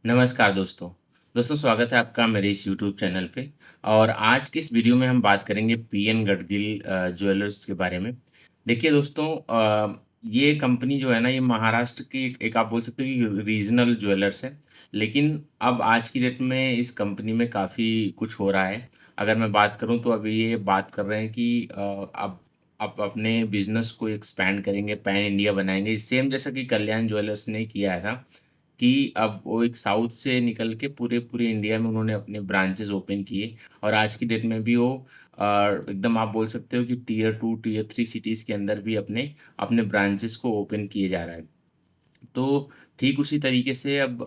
नमस्कार दोस्तों। दोस्तों स्वागत है आपका मेरे इस यूट्यूब चैनल पे और आज की इस वीडियो में हम बात करेंगे पीएन गडगिल ज्वेलर्स के बारे में। देखिए दोस्तों ये कंपनी जो है ना ये महाराष्ट्र की एक आप बोल सकते हो कि रीजनल ज्वेलर्स है। लेकिन अब आज की डेट में इस कंपनी में काफ़ी कुछ हो रहा है। अगर मैं बात करूँ तो अभी ये बात कर रहे हैं कि अब अपने बिज़नेस को एक्सपैंड करेंगे, पैन इंडिया बनाएँगे। सेम जैसा कि कल्याण ज्वेलर्स ने किया था कि अब वो एक साउथ से निकल के पूरे पूरे इंडिया में उन्होंने अपने ब्रांचेज़ ओपन किए और आज की डेट में भी वो एकदम आप बोल सकते हो कि टियर 2, टियर 3 सिटीज़ के अंदर भी अपने अपने ब्रांचेज़ को ओपन किए जा रहा है। तो ठीक उसी तरीके से अब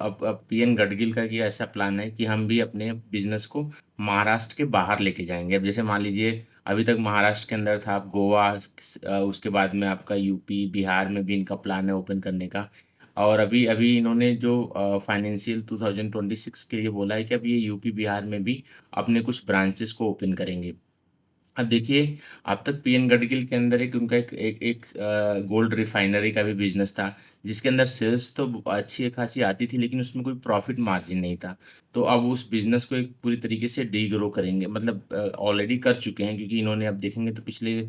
पीएन गडगिल का ये ऐसा प्लान है कि हम भी अपने बिज़नेस को महाराष्ट्र के बाहर लेके जाएँगे। अब जैसे मान लीजिए अभी तक महाराष्ट्र के अंदर था, अब गोवा उसके बाद में आपका यूपी, बिहार में भी इनका प्लान है ओपन करने का। और अभी अभी इन्होंने जो फाइनेंशियल 2026 के लिए बोला है कि अब ये यूपी, बिहार में भी अपने कुछ ब्रांचेज़ को ओपन करेंगे। अब देखिए, अब तक पीएन गडगिल के अंदर एक उनका एक गोल्ड रिफाइनरी का भी बिज़नेस था, जिसके अंदर सेल्स तो अच्छी खासी आती थी, लेकिन उसमें कोई प्रॉफ़िट मार्जिन नहीं था। तो अब उस बिज़नेस को एक पूरी तरीके से डीग्रो करेंगे, मतलब ऑलरेडी कर चुके हैं क्योंकि इन्होंने अब देखेंगे तो पिछले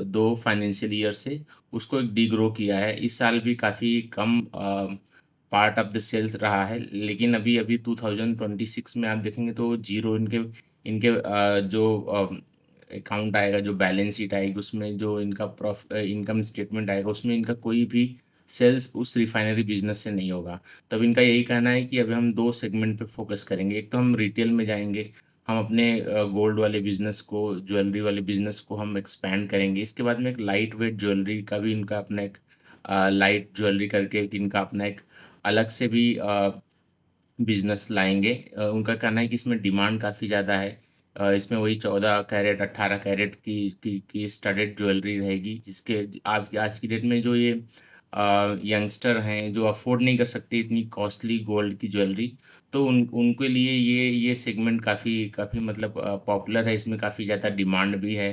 2 फाइनेंशियल ईयर से उसको एक डीग्रो किया है। इस साल भी काफ़ी कम पार्ट ऑफ द सेल्स रहा है, लेकिन अभी-अभी 2026 में आप देखेंगे तो ज़ीरो इनके इनके जो अकाउंट आएगा, जो बैलेंस शीट आएगी, उसमें जो इनका इनकम स्टेटमेंट आएगा, उसमें इनका कोई भी सेल्स उस रिफाइनरी बिज़नेस से नहीं होगा। तब इनका यही कहना है कि अभी हम 2 सेगमेंट पे फ़ोकस करेंगे। एक तो हम रिटेल में जाएँगे, हम अपने गोल्ड वाले बिज़नेस को, ज्वेलरी वाले बिज़नेस को हम एक्सपैंड करेंगे। इसके बाद में एक लाइट वेट ज्वेलरी का भी इनका अपना एक लाइट ज्वेलरी करके एक इनका अपना एक अलग से भी बिज़नेस लाएँगे। उनका कहना है कि इसमें डिमांड काफ़ी ज़्यादा है। इसमें वही 14 कैरेट, 18 कैरेट की स्टडेड ज्वेलरी रहेगी, जिसके आज आज की डेट में जो ये यंगस्टर हैं, जो अफ़ोर्ड नहीं कर सकते इतनी कॉस्टली गोल्ड की ज्वेलरी, तो उनके लिए ये सेगमेंट काफ़ी काफ़ी मतलब पॉपुलर है, इसमें काफ़ी ज़्यादा डिमांड भी है।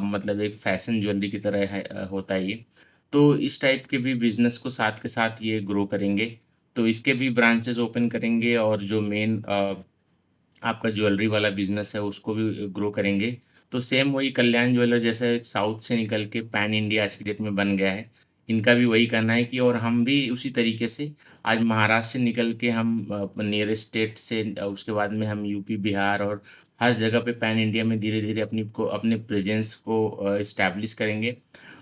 मतलब एक फ़ैशन ज्वेलरी की तरह है होता है ये। तो इस टाइप के भी बिज़नेस को साथ के साथ ये ग्रो करेंगे। तो इसके भी ब्रांचेज़ ओपन करेंगे और जो मेन आपका ज्वेलरी वाला बिज़नेस है उसको भी ग्रो करेंगे। तो सेम वही कल्याण ज्वेलर्स जैसा एक साउथ से निकल के पैन इंडिया आज की डेट में बन गया है। इनका भी वही कहना है कि और हम भी उसी तरीके से आज महाराष्ट्र से निकल के हम नियरेस्ट स्टेट से उसके बाद में हम यूपी, बिहार और हर जगह पे पैन इंडिया में धीरे-धीरे अपने प्रेज़ेंस को एस्टैब्लिश करेंगे।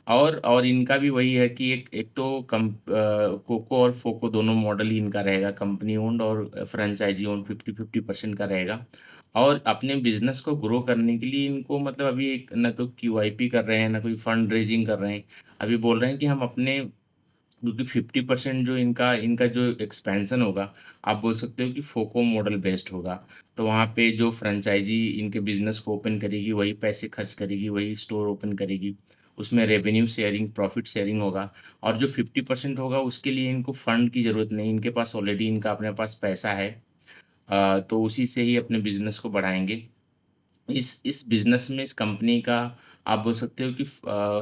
और इनका भी वही है कि एक एक तो कोको और फोको दोनों मॉडल ही इनका रहेगा, कंपनी ओन्ड और फ्रेंचाइज़ी ओन्ड 50-50% का रहेगा। और अपने बिज़नेस को ग्रो करने के लिए इनको मतलब अभी एक ना तो क्यूआईपी कर रहे हैं, ना कोई फंड रेज़िंग कर रहे हैं। अभी बोल रहे हैं कि हम अपने क्योंकि 50% जो इनका इनका जो एक्सपेंशन होगा, आप बोल सकते हो कि फोको मॉडल बेस्ड होगा। तो वहाँ पे जो फ्रेंचाइज़ी इनके बिज़नेस को ओपन करेगी, वही पैसे खर्च करेगी, वही स्टोर ओपन करेगी। उसमें रेवेन्यू शेयरिंग, प्रॉफ़िट शेयरिंग होगा और जो 50% होगा, उसके लिए इनको फंड की ज़रूरत नहीं, इनके पास ऑलरेडी इनका अपने पास पैसा है। तो उसी से ही अपने बिज़नेस को बढ़ाएँगे। इस बिज़नेस में इस कंपनी का आप बोल सकते हो कि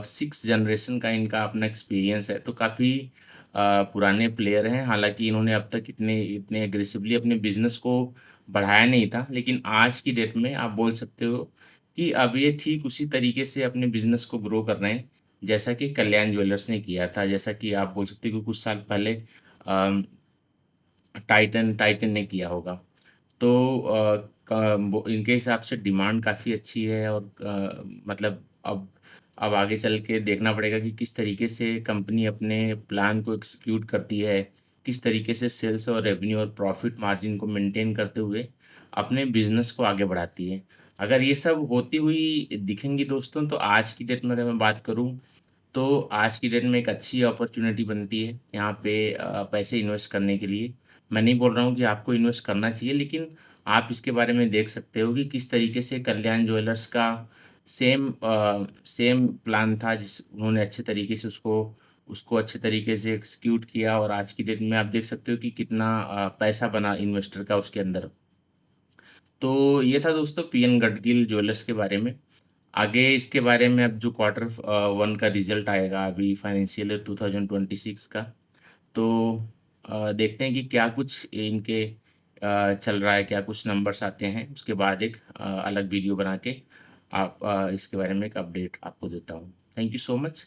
6 जनरेशन का इनका अपना एक्सपीरियंस है, तो काफ़ी पुराने प्लेयर हैं। हालाँकि इन्होंने अब तक इतने इतने एग्रेसिवली अपने बिज़नेस को बढ़ाया नहीं था, लेकिन आज की डेट में आप बोल सकते हो कि अब ये ठीक उसी तरीके से अपने बिज़नेस को ग्रो कर रहे हैं, जैसा कि कल्याण ज्वेलर्स ने किया था। जैसा कि आप बोल सकते हो कि कुछ साल पहले टाइटन टाइटन ने किया होगा। तो वो इनके हिसाब से डिमांड काफ़ी अच्छी है और मतलब अब आगे चल के देखना पड़ेगा कि किस तरीके से कंपनी अपने प्लान को एग्ज़ीक्यूट करती है, किस तरीके से सेल्स और रेवेन्यू और प्रॉफ़िट मार्जिन को मेंटेन करते हुए अपने बिज़नेस को आगे बढ़ाती है। अगर ये सब होती हुई दिखेंगी दोस्तों, तो आज की डेट में अगर मैं बात करूँ, तो आज की डेट में एक अच्छी अपॉर्च्युनिटी बनती है यहाँ पे पैसे इन्वेस्ट करने के लिए। मैं नहीं बोल रहा हूँ कि आपको इन्वेस्ट करना चाहिए, लेकिन आप इसके बारे में देख सकते हो कि किस तरीके से कल्याण ज्वेलर्स का सेम प्लान था, जिस उन्होंने अच्छे तरीके से उसको उसको अच्छे तरीके से एग्ज़ीक्यूट किया और आज की डेट में आप देख सकते हो कि कितना पैसा बना इन्वेस्टर का उसके अंदर। तो ये था दोस्तों पीएन गडगिल ज्वेलर्स के बारे में। आगे इसके बारे में अब जो क्वार्टर 1 का रिज़ल्ट आएगा अभी फाइनेंशियल ईयर 2026 का, तो देखते हैं कि क्या कुछ इनके चल रहा है, क्या कुछ नंबर्स आते हैं। उसके बाद एक अलग वीडियो बना के इसके बारे में एक अपडेट आपको देता हूँ। Thank you so much.